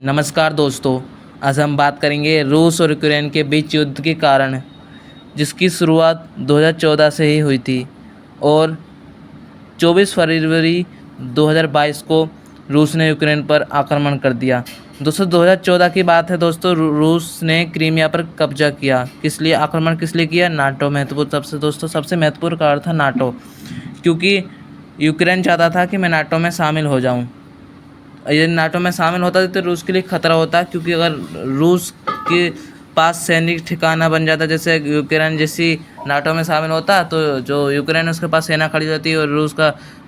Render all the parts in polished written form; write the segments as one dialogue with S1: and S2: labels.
S1: नमस्कार दोस्तों। आज हम बात करेंगे रूस और यूक्रेन के बीच युद्ध के कारण, जिसकी शुरुआत 2014 से ही हुई थी और 24 फरवरी 2022 को रूस ने यूक्रेन पर आक्रमण कर दिया। दोस्तों 2014 की बात है दोस्तों। रूस ने क्रीमिया पर कब्जा किया। किस लिए आक्रमण किस लिए किया? नाटो महत्वपूर्ण सबसे महत्वपूर्ण कारण था नाटो, क्योंकि यूक्रेन चाहता था कि मैं नाटो में शामिल हो जाऊं। यदि नाटो में शामिल होता तो रूस के लिए खतरा होता, क्योंकि अगर रूस के पास सैनिक ठिकाना बन जाता, जैसे यूक्रेन जैसी नाटो में शामिल होता, तो जो यूक्रेन है उसके पास सेना खड़ी होती और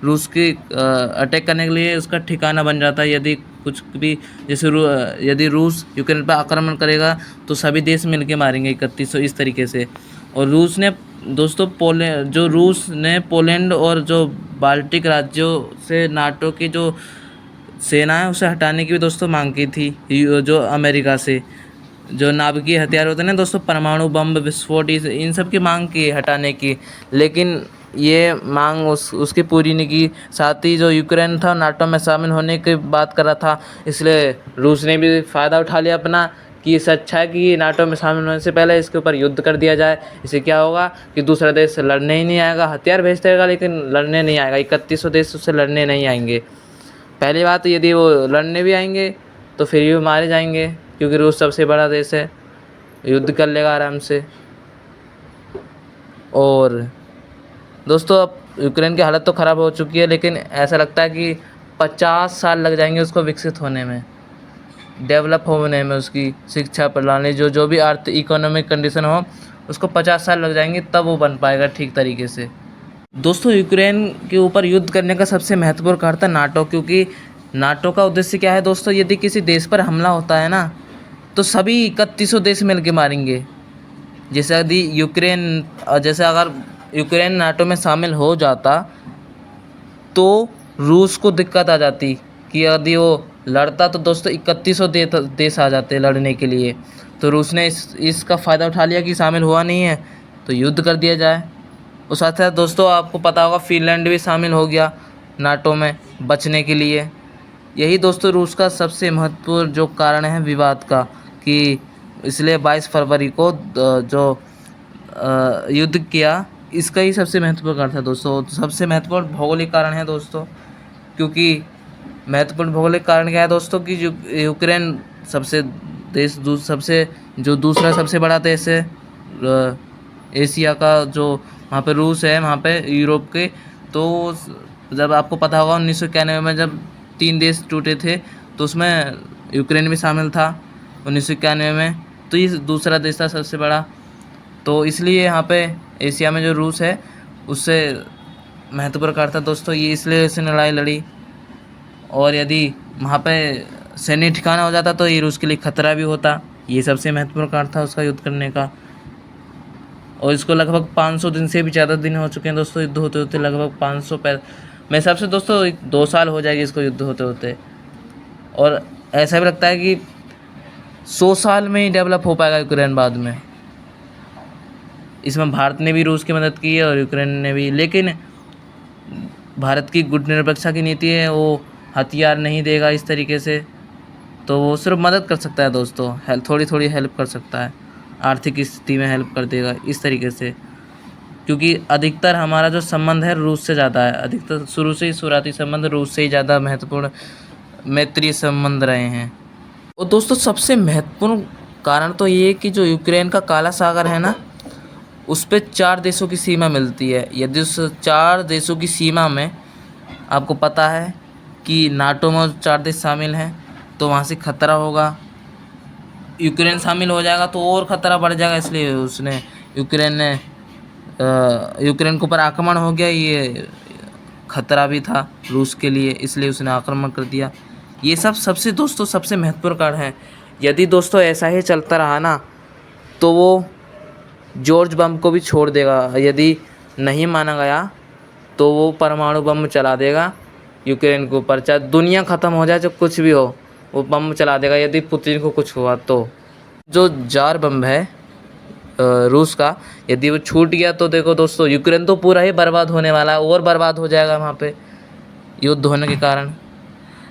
S1: रूस की अटैक करने के लिए उसका ठिकाना बन जाता। यदि कुछ भी जैसे यदि रूस यूक्रेन पर आक्रमण करेगा तो सभी देश मिल के मारेंगे 3100 इस तरीके से। और रूस ने दोस्तों रूस ने पोलैंड और जो बाल्टिक राज्यों से नाटो की जो सेना है उसे हटाने की भी दोस्तों मांग की थी, जो अमेरिका से जो नाभिकीय हथियार होते हैं ना दोस्तों, परमाणु बम विस्फोट, इन सब की मांग की हटाने की, लेकिन ये मांग उसकी पूरी नहीं की। साथ ही जो यूक्रेन था नाटो में शामिल होने की बात कर रहा था, इसलिए रूस ने भी फ़ायदा उठा लिया अपना कि इससे अच्छा है कि नाटो में शामिल होने से पहले इसके ऊपर युद्ध कर दिया जाए। इससे क्या होगा कि दूसरा देश लड़ने ही नहीं आएगा, हथियार भेजते रहेगा लेकिन लड़ने नहीं आएगा, 3100 देश उससे लड़ने नहीं आएंगे। पहली बात, यदि वो लड़ने भी आएंगे तो फिर भी मारे जाएंगे, क्योंकि रूस सबसे बड़ा देश है, युद्ध कर लेगा आराम से। और दोस्तों अब यूक्रेन की हालत तो ख़राब हो चुकी है, लेकिन ऐसा लगता है कि 50 साल लग जाएंगे उसको विकसित होने में, डेवलप होने में। उसकी शिक्षा प्रणाली जो भी इकोनॉमिक कंडीशन हो, उसको 50 साल लग जाएंगे, तब वो बन पाएगा ठीक तरीके से। दोस्तों यूक्रेन के ऊपर युद्ध करने का सबसे महत्वपूर्ण कारण था नाटो, क्योंकि नाटो का उद्देश्य क्या है दोस्तों? यदि किसी देश पर हमला होता है ना, तो सभी 3100 देश मिल के मारेंगे। जैसे अगर यूक्रेन नाटो में शामिल हो जाता तो रूस को दिक्कत आ जाती कि यदि वो लड़ता तो दोस्तों 3100 देश आ जाते लड़ने के लिए। तो रूस ने इसका फ़ायदा उठा लिया कि शामिल हुआ नहीं है तो युद्ध कर दिया जाए। और साथ साथ दोस्तों आपको पता होगा फिनलैंड भी शामिल हो गया नाटो में बचने के लिए। यही दोस्तों रूस का सबसे महत्वपूर्ण जो कारण है विवाद का, कि इसलिए 22 फरवरी को जो युद्ध किया, इसका ही सबसे महत्वपूर्ण कारण था दोस्तों। सबसे महत्वपूर्ण भौगोलिक कारण है दोस्तों, क्योंकि महत्वपूर्ण भौगोलिक कारण क्या है दोस्तों कि यूक्रेन दूसरा सबसे बड़ा देश है एशिया का, जो वहाँ पे रूस है, वहाँ पे यूरोप के। तो जब आपको पता होगा 1991 में जब 3 देश टूटे थे, तो उसमें यूक्रेन भी शामिल था 1991 में। तो ये दूसरा देश था सबसे बड़ा, तो इसलिए यहाँ पे एशिया में जो रूस है उससे महत्वपूर्ण कारण था दोस्तों, ये इसलिए इसने लड़ाई लड़ी। और यदि वहाँ पे सैन्य ठिकाना हो जाता तो ये रूस के लिए खतरा भी होता। ये सबसे महत्वपूर्ण कारण था उसका युद्ध करने का। और इसको लगभग 500 दिन से भी ज़्यादा दिन हो चुके हैं दोस्तों युद्ध होते होते, लगभग 500 मेरे हिसाब से दोस्तों 2 साल हो जाएगी इसको युद्ध होते होते। और ऐसा भी लगता है कि 100 साल में ही डेवलप हो पाएगा यूक्रेन बाद में। इसमें भारत ने भी रूस की मदद की है और यूक्रेन ने भी, लेकिन भारत की गुटनिरपेक्षता की नीति है, वो हथियार नहीं देगा इस तरीके से, तो वो सिर्फ मदद कर सकता है दोस्तों, थोड़ी थोड़ी हेल्प कर सकता है, आर्थिक स्थिति में हेल्प कर देगा इस तरीके से। क्योंकि अधिकतर हमारा जो संबंध है रूस से ज़्यादा है, अधिकतर शुरू से ही शुरुआती संबंध रूस से ही ज़्यादा महत्वपूर्ण मैत्रीय संबंध रहे हैं। और दोस्तों सबसे महत्वपूर्ण कारण तो ये है कि जो यूक्रेन का काला सागर है ना, उस पर 4 देशों की सीमा मिलती है। यदि उस 4 देशों की सीमा में आपको पता है कि नाटो में 4 देश शामिल हैं, तो वहाँ से खतरा होगा। यूक्रेन शामिल हो जाएगा तो और ख़तरा बढ़ जाएगा, इसलिए यूक्रेन के ऊपर आक्रमण हो गया। ये खतरा भी था रूस के लिए, इसलिए उसने आक्रमण कर दिया। ये सबसे महत्वपूर्ण कारण है। यदि दोस्तों ऐसा ही चलता रहा ना, तो वो जॉर्ज बम को भी छोड़ देगा। यदि नहीं माना गया तो वो परमाणु बम चला देगा यूक्रेन के ऊपर, चाहे दुनिया ख़त्म हो जाए, चाहे कुछ भी हो, वो बम चला देगा यदि पुतिन को कुछ हुआ तो। जो जार बम है रूस का, यदि वो छूट गया तो देखो दोस्तों यूक्रेन तो पूरा ही बर्बाद होने वाला है, और बर्बाद हो जाएगा वहाँ पे युद्ध होने के कारण।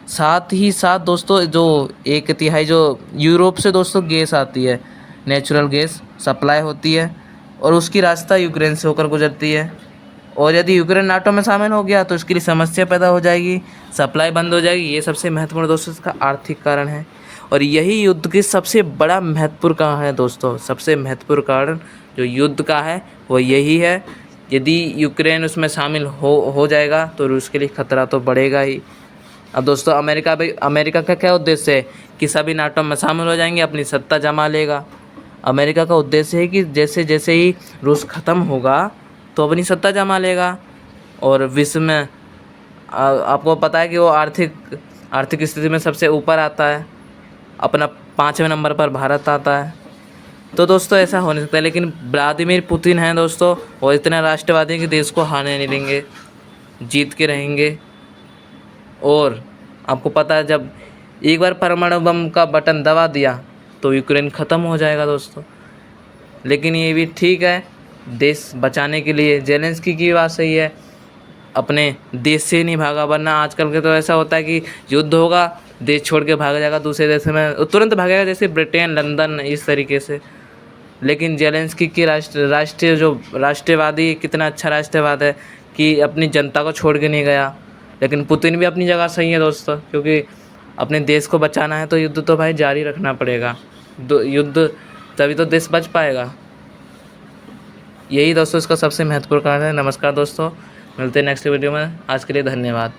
S1: साथ ही साथ दोस्तों जो 1/3 जो यूरोप से दोस्तों गैस आती है, नेचुरल गैस सप्लाई होती है और उसकी रास्ता यूक्रेन से होकर गुजरती है। और यदि यूक्रेन नाटो में शामिल हो गया तो इसके लिए समस्या पैदा हो जाएगी, सप्लाई बंद हो जाएगी। ये सबसे महत्वपूर्ण दोस्तों इसका आर्थिक कारण है। और यही युद्ध की सबसे बड़ा महत्वपूर्ण कारण है दोस्तों, सबसे महत्वपूर्ण कारण जो युद्ध का है वो यही है। यदि यूक्रेन उसमें शामिल हो जाएगा तो रूस के लिए खतरा तो बढ़ेगा ही। अब दोस्तों अमेरिका का क्या उद्देश्य है कि सभी नाटो में शामिल हो जाएंगे, अपनी सत्ता जमा लेगा। अमेरिका का उद्देश्य है कि जैसे जैसे ही रूस ख़त्म होगा तो अपनी सत्ता जमा लेगा। और विश्व में आपको पता है कि वो आर्थिक स्थिति में सबसे ऊपर आता है, अपना 5वें नंबर पर भारत आता है। तो दोस्तों ऐसा हो नहीं सकता, लेकिन व्लादिमीर पुतिन हैं दोस्तों, वो इतने राष्ट्रवादी हैं कि देश को हारने नहीं देंगे, जीत के रहेंगे। और आपको पता है जब एक बार परमाणु बम का बटन दबा दिया तो यूक्रेन ख़त्म हो जाएगा दोस्तों। लेकिन ये भी ठीक है, देश बचाने के लिए जेलेंस्की की बात सही है, अपने देश से नहीं भागा। वरना आजकल के तो ऐसा होता है कि युद्ध होगा, देश छोड़ के भाग जाएगा दूसरे देश में, तुरंत भागेगा, जैसे ब्रिटेन, लंदन, इस तरीके से। लेकिन जेलेंस्की की राष्ट्रवादी कितना अच्छा राष्ट्रवाद है कि अपनी जनता को छोड़ के नहीं गया। लेकिन पुतिन भी अपनी जगह सही है दोस्तों, क्योंकि अपने देश को बचाना है तो युद्ध तो भाई जारी रखना पड़ेगा। युद्ध तभी तो देश बच पाएगा। यही दोस्तों इसका सबसे महत्वपूर्ण कारण है। नमस्कार दोस्तों, मिलते हैं नेक्स्ट वीडियो में। आज के लिए धन्यवाद।